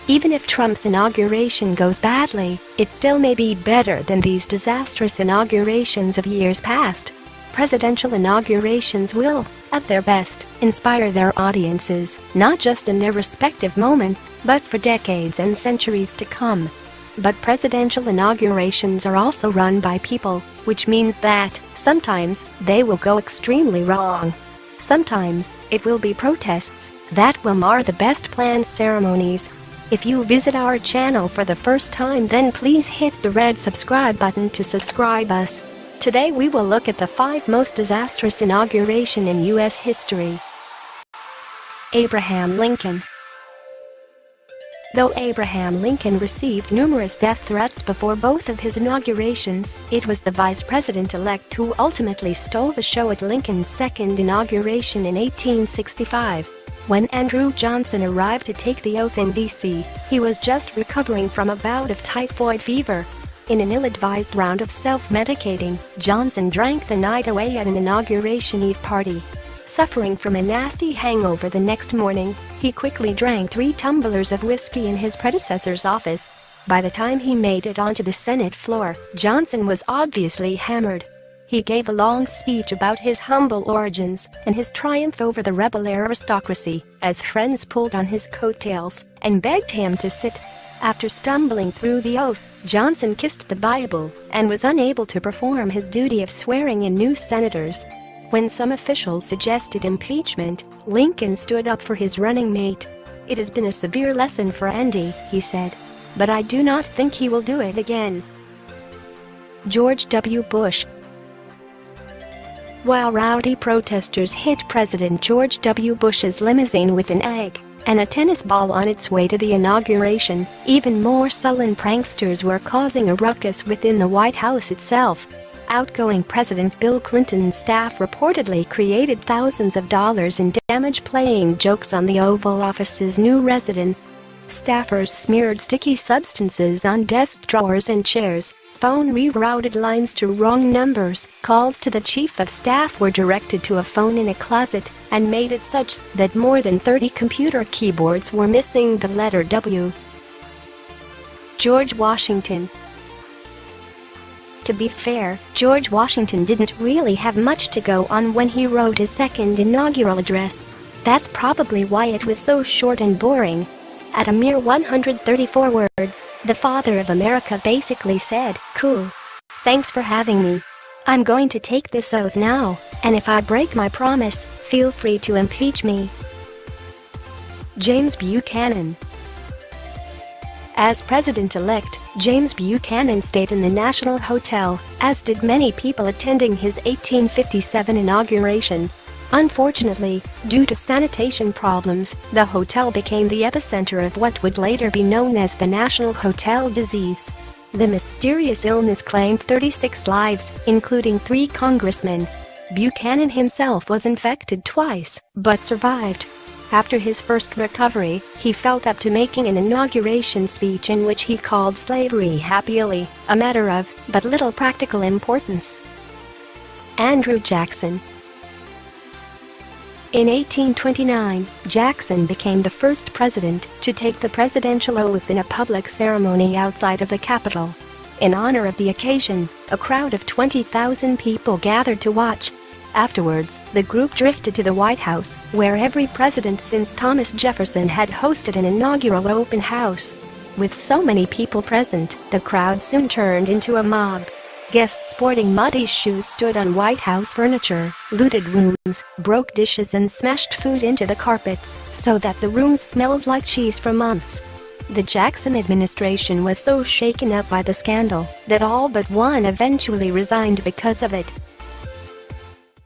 Even if Trump's inauguration goes badly, it still may be better than these disastrous inaugurations of years past. Presidential inaugurations will, at their best, inspire their audiences, not just in their respective moments, but for decades and centuries to come. But presidential inaugurations are also run by people, which means that, sometimes, they will go extremely wrong. Sometimes, it will be protests that will mar the best planned ceremonies. If you visit our channel for the first time, then please hit the red subscribe button to subscribe us. Today we will look at the 5 most disastrous inauguration in U.S. history. Abraham Lincoln. Though Abraham Lincoln received numerous death threats before both of his inaugurations, it was the vice president-elect who ultimately stole the show at Lincoln's second inauguration in 1865. When Andrew Johnson arrived to take the oath in D.C., he was just recovering from a bout of typhoid fever. In an ill-advised round of self-medicating, Johnson drank the night away at an Inauguration Eve party. Suffering from a nasty hangover the next morning, he quickly drank 3 tumblers of whiskey in his predecessor's office. By the time he made it onto the Senate floor, Johnson was obviously hammered. He gave a long speech about his humble origins and his triumph over the rebel aristocracy, as friends pulled on his coattails and begged him to sit. After stumbling through the oath, Johnson kissed the Bible and was unable to perform his duty of swearing in new senators. When some officials suggested impeachment, Lincoln stood up for his running mate. "It has been a severe lesson for Andy," he said, "but I do not think he will do it again." George W. Bush. While rowdy protesters hit President George W. Bush's limousine with an egg and a tennis ball on its way to the inauguration, even more sullen pranksters were causing a ruckus within the White House itself. Outgoing President Bill Clinton's staff reportedly created thousands of dollars in damage playing jokes on the Oval Office's new residence. Staffers smeared sticky substances on desk drawers and chairs. Phone rerouted lines to wrong numbers. Calls to the chief of staff were directed to a phone in a closet and made it such that more than 30 computer keyboards were missing the letter W. George Washington. To be fair, George Washington didn't really have much to go on when he wrote his second inaugural address. That's probably why it was so short and boring. At a mere 134 words, the father of America basically said, "Cool. Thanks for having me. I'm going to take this oath now, and if I break my promise, feel free to impeach me." James Buchanan. As president-elect, James Buchanan stayed in the National Hotel, as did many people attending his 1857 inauguration. Unfortunately, due to sanitation problems, the hotel became the epicenter of what would later be known as the National Hotel Disease. The mysterious illness claimed 36 lives, including 3 congressmen. Buchanan himself was infected twice, but survived. After his first recovery, he felt up to making an inauguration speech in which he called slavery happily a matter of but little practical importance. Andrew Jackson. In 1829, Jackson became the first president to take the presidential oath in a public ceremony outside of the Capitol. In honor of the occasion, a crowd of 20,000 people gathered to watch. Afterwards, the group drifted to the White House, where every president since Thomas Jefferson had hosted an inaugural open house. With so many people present, the crowd soon turned into a mob. Guests sporting muddy shoes stood on White House furniture, looted rooms, broke dishes and smashed food into the carpets, so that the rooms smelled like cheese for months. The Jackson administration was so shaken up by the scandal that all but one eventually resigned because of it.